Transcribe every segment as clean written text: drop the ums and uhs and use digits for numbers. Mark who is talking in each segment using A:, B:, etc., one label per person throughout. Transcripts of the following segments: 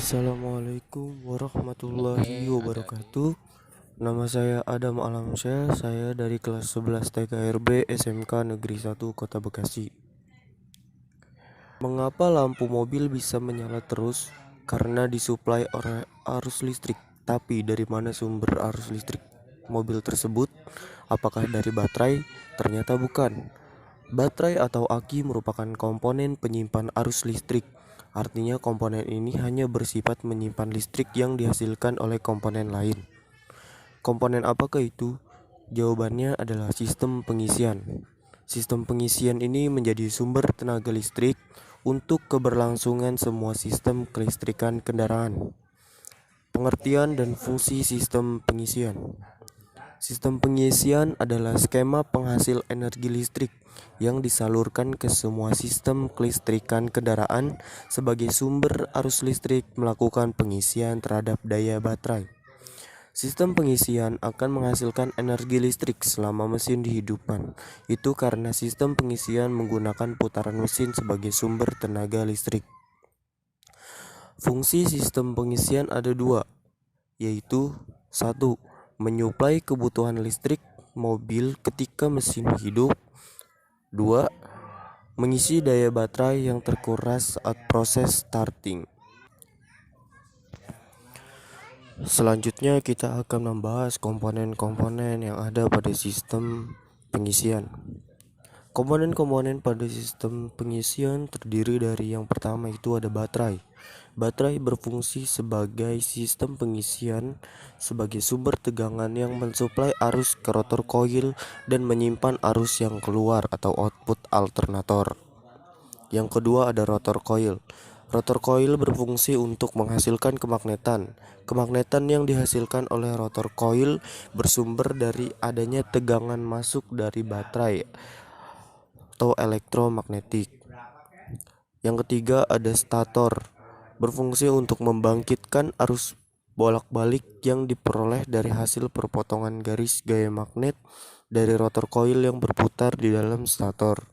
A: Assalamualaikum warahmatullahi wabarakatuh. Nama saya Adam Alamsyah, saya dari kelas 11 TKRB SMK Negeri 1 Kota Bekasi. Mengapa lampu mobil bisa menyala terus? Karena disuplai oleh arus listrik. Tapi dari mana sumber arus listrik mobil tersebut? Apakah dari baterai? Ternyata bukan. Baterai atau aki merupakan komponen penyimpan arus listrik. Artinya komponen ini hanya bersifat menyimpan listrik yang dihasilkan oleh komponen lain. Komponen apakah itu? Jawabannya adalah sistem pengisian. Sistem pengisian ini menjadi sumber tenaga listrik untuk keberlangsungan semua sistem kelistrikan kendaraan. Pengertian dan fungsi sistem pengisian. Sistem pengisian adalah skema penghasil energi listrik yang disalurkan ke semua sistem kelistrikan kendaraan sebagai sumber arus listrik melakukan pengisian terhadap daya baterai. Sistem pengisian akan menghasilkan energi listrik selama mesin dihidupkan. Itu karena sistem pengisian menggunakan putaran mesin sebagai sumber tenaga listrik. Fungsi sistem pengisian ada dua, yaitu 1. Menyuplai kebutuhan listrik mobil ketika mesin hidup. 2. Mengisi daya baterai yang terkuras saat proses starting. Selanjutnya kita akan membahas komponen-komponen yang ada pada sistem pengisian. Komponen-komponen pada sistem pengisian terdiri dari yang pertama itu ada baterai. Baterai berfungsi sebagai sistem pengisian sebagai sumber tegangan yang mensuplai arus ke rotor koil dan menyimpan arus yang keluar atau output alternator. Yang kedua ada rotor koil. Rotor koil berfungsi untuk menghasilkan kemagnetan. Kemagnetan yang dihasilkan oleh rotor koil bersumber dari adanya tegangan masuk dari baterai atau elektromagnetik. Yang ketiga ada stator. Berfungsi untuk membangkitkan arus bolak-balik yang diperoleh dari hasil perpotongan garis gaya magnet dari rotor koil yang berputar di dalam stator.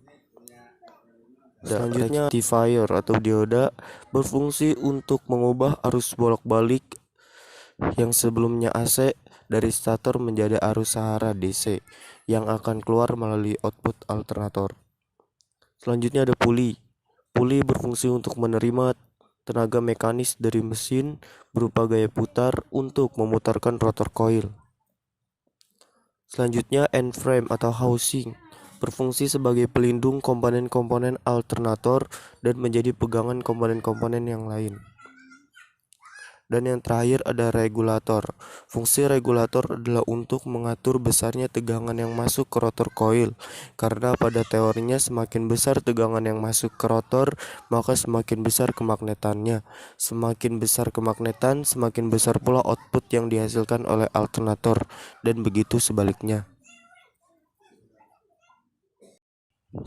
A: Selanjutnya rectifier atau dioda berfungsi untuk mengubah arus bolak-balik yang sebelumnya AC dari stator menjadi arus sehara DC yang akan keluar melalui output alternator. Selanjutnya ada puli. Puli berfungsi untuk menerima tenaga mekanis dari mesin berupa gaya putar untuk memutarkan rotor coil. Selanjutnya end frame atau housing berfungsi sebagai pelindung komponen-komponen alternator dan menjadi pegangan komponen-komponen yang lain. Dan yang terakhir ada regulator. Fungsi regulator adalah untuk mengatur besarnya tegangan yang masuk ke rotor coil. Karena pada teorinya semakin besar tegangan yang masuk ke rotor, maka semakin besar kemagnetannya. Semakin besar kemagnetan, semakin besar pula output yang dihasilkan oleh alternator, dan begitu sebaliknya.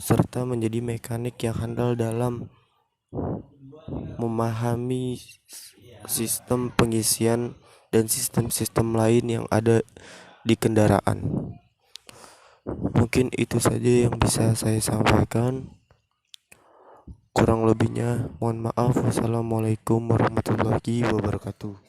A: Serta menjadi mekanik yang handal dalam memahami sistem pengisian dan sistem-sistem lain yang ada di kendaraan. Mungkin itu saja yang bisa saya sampaikan. Kurang lebihnya mohon maaf. Wassalamualaikum warahmatullahi wabarakatuh.